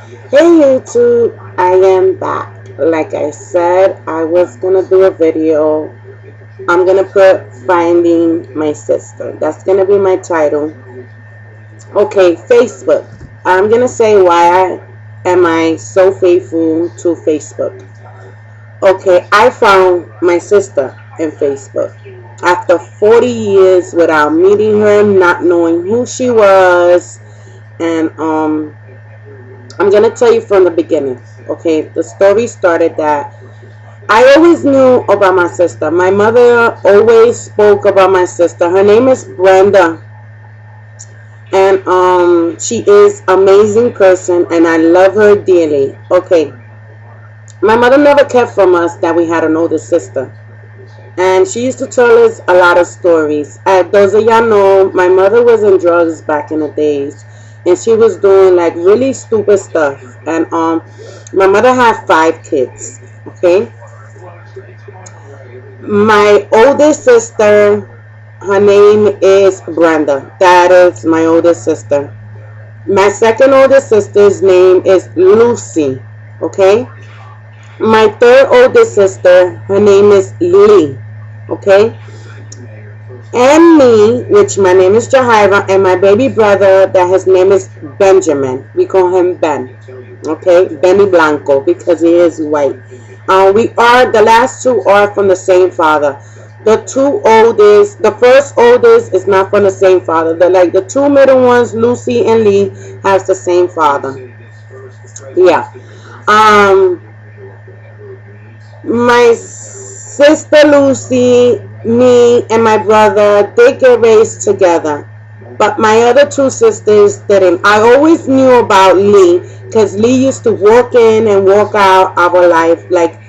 Hey YouTube, I am back. Like I said, I was gonna do a video. I'm gonna put Finding My Sister. That's gonna be my title. Okay, Facebook. I'm gonna say why am I so faithful to Facebook. Okay, I found my sister in Facebook. After 40 years without meeting her, not knowing who she was, and I'm gonna tell you from the beginning. Okay, the story started that I always knew about my sister. My mother always spoke about my sister. Her name is Brenda, and she is amazing person, and I love her dearly. Okay, my mother never kept from us that we had an older sister, and she used to tell us a lot of stories. Those of y'all know, my mother was in drugs back in the days, and she was doing like really stupid stuff. And my mother had 5 kids. Okay, my oldest sister, her name is Brenda. That is my oldest sister. My second oldest sister's name is Lucy. Okay, my third oldest sister, her name is Lee. Okay, and me, which my name is Jahira, and my baby brother, that his name is Benjamin. We call him Ben. Okay, Benny Blanco, because he is white. We are the last two are from the same father. The two oldest, the first oldest is not from the same father. The two middle ones, Lucy and Lee, has the same father. Yeah. Um, my sister Lucy, me, and my brother, they get raised together. But my other two sisters didn't. I always knew about Lee because Lee used to walk in and walk out our life. Like,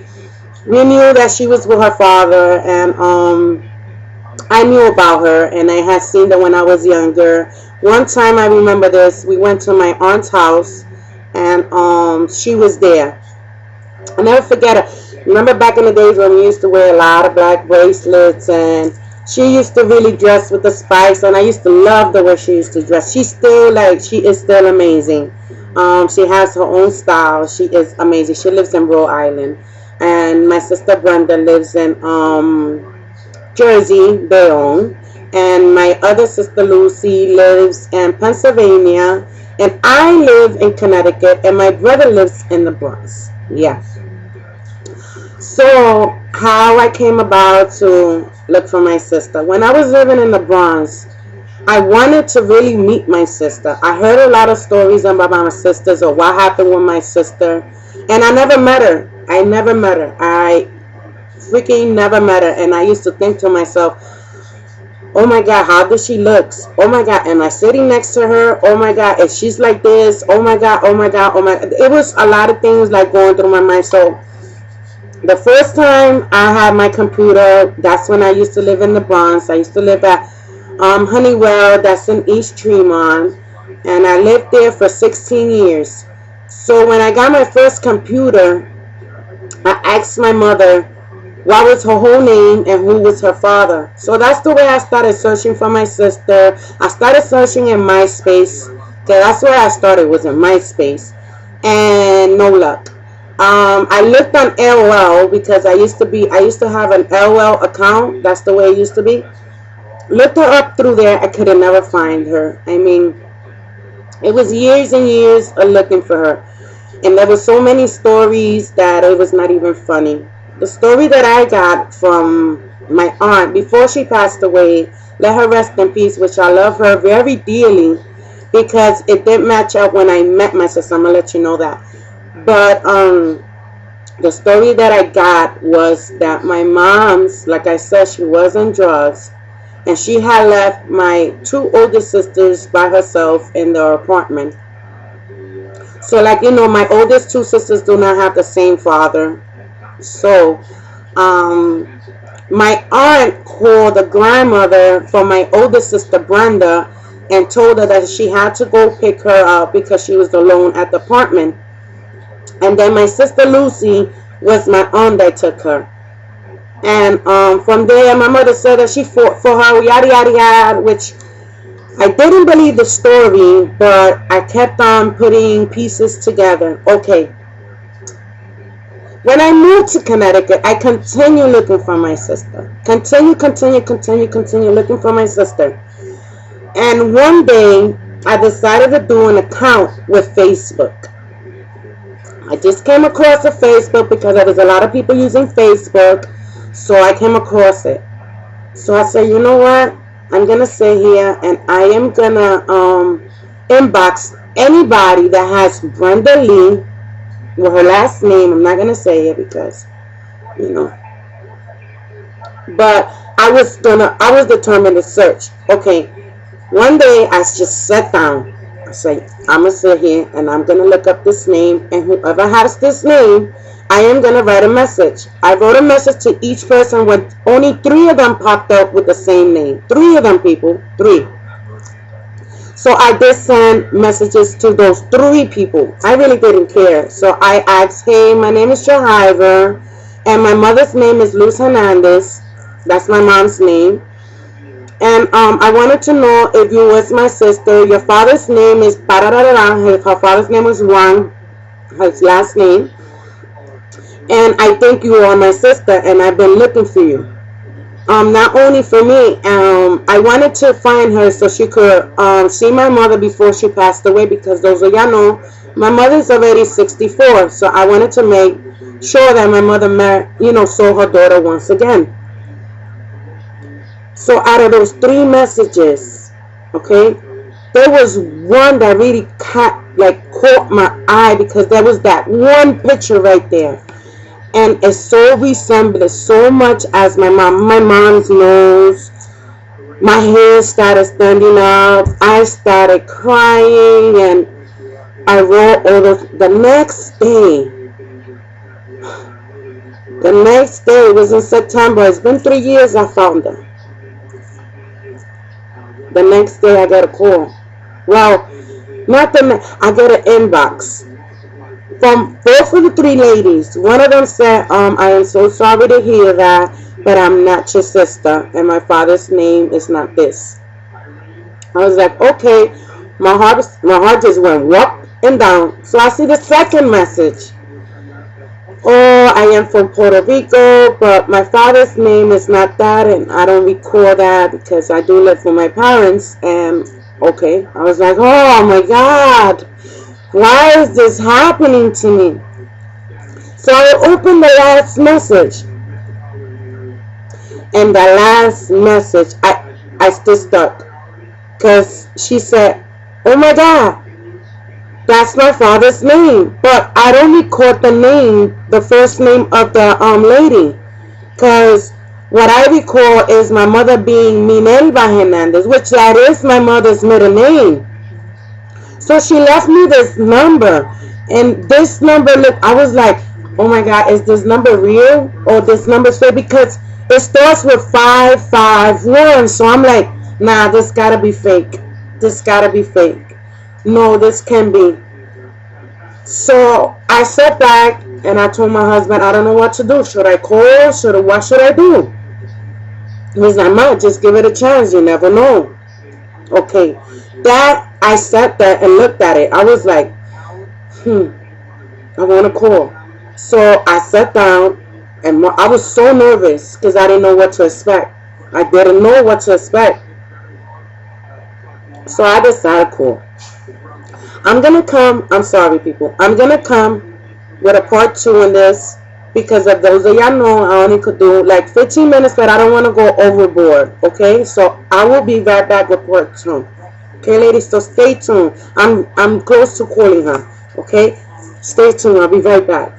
we knew that she was with her father, and I knew about her, and I had seen her when I was younger. One time I remember this. We went to my aunt's house, and she was there. I never forget her. Remember back in the days when we used to wear a lot of black bracelets, and she used to really dress with the spice, and I used to love the way she used to dress. She is still amazing. She has her own style. She is amazing. She lives in Rhode Island, and my sister Brenda lives in Jersey, Bayonne, and my other sister Lucy lives in Pennsylvania, and I live in Connecticut, and my brother lives in the Bronx. Yeah. So, how I came about to look for my sister. When I was living in the Bronx, I wanted to really meet my sister. I heard a lot of stories about my sisters or what happened with my sister, and I never met her. I never met her. I freaking never met her, and I used to think to myself, oh my God, how does she look? Oh my God, am I sitting next to her? Oh my God, if she's like this, oh my God, oh my God, oh my God. It was a lot of things like going through my mind. So the first time I had my computer, that's when I used to live in the Bronx. I used to live at Honeywell, that's in East Tremont, and I lived there for 16 years. So when I got my first computer, I asked my mother what was her whole name and who was her father. So that's the way I started searching for my sister. I started searching in MySpace. Okay, that's where I started, was in MySpace, and no luck. I looked on AOL because I used to have an AOL account. That's the way it used to be. Looked her up through there. I could have never find her. I mean, it was years and years of looking for her. And there were so many stories that it was not even funny. The story that I got from my aunt before she passed away, let her rest in peace, which I love her very dearly because it didn't match up when I met my sister. I'm going to let you know that. But the story that I got was that my mom's, like I said, she was on drugs, and she had left my two older sisters by herself in their apartment. So, like, my oldest two sisters do not have the same father. So, my aunt called the grandmother for my older sister Brenda and told her that she had to go pick her up because she was alone at the apartment. And then my sister Lucy was my aunt that took her. And from there, my mother said that she fought for her, yada, yada, yada, which I didn't believe the story, but I kept on putting pieces together. Okay, when I moved to Connecticut, I continued looking for my sister. Continue looking for my sister. And one day, I decided to do an account with Facebook. I just came across a Facebook because there was a lot of people using Facebook, so I came across it. So I said, you know what? I'm gonna sit here and I am gonna inbox anybody that has Brenda Lee with her last name. I'm not gonna say it because, you know. But I was determined to search. Okay, one day I just sat down. I said, I'm gonna sit here and I'm gonna look up this name, and whoever has this name, I am gonna write a message. I wrote a message to each person when only 3 of them popped up with the same name. 3 of them, people, 3. So I did send messages to those 3 people. I really didn't care. So I asked, hey, my name is Jehiver, and my mother's name is Luz Hernandez. That's my mom's name. And I wanted to know if you was my sister. Your father's name is Pararara. Her father's name was Juan, his last name. And I think you are my sister, and I've been looking for you. Not only for me, I wanted to find her so she could see my mother before she passed away, because those of y'all know, my mother's already 64. So I wanted to make sure that my mother saw her daughter once again. So out of those 3 messages, okay, there was one that really caught my eye, because there was that one picture right there. And it so resembled so much as my mom. My mom's nose, my hair started standing up. I started crying, and I wrote all those. The next day, it was in September. It's been 3 years I found her. The next day I got a call. Well, I got an inbox from both of the 3 ladies. One of them said, I am so sorry to hear that, but I'm not your sister, and my father's name is not this. I was like, okay. My heart just went up and down. So I see the second message. Oh, I am from Puerto Rico, but my father's name is not that, and I don't recall that because I do live with my parents. And okay, I was like, oh my God, why is this happening to me? So I opened the last message, and the last message, I still stuck, because she said, oh my God, that's my father's name, but I don't record the first name of the lady, because what I recall is my mother being Minerva Hernandez, which that is my mother's middle name. So she left me this number, and this number, look, I was like, oh my God, is this number real, or this number's fake? Because it starts with 551, so I'm like, nah, this gotta be fake. This gotta be fake. No, this can be. So I sat back and I told my husband, I don't know what to do. Should I call? What should I do? He's like, Ma, just give it a chance. You never know. Okay. That, I sat there and looked at it. I was like, I want to call. So I sat down, and I was so nervous because I didn't know what to expect. I didn't know what to expect. So I decided to call. I'm sorry people, I'm going to come with a part 2 in this, because of those of y'all know I only could do like 15 minutes, but I don't want to go overboard, okay? So I will be right back with part 2. Okay, ladies, so stay tuned. I'm close to calling her, okay? Stay tuned, I'll be right back.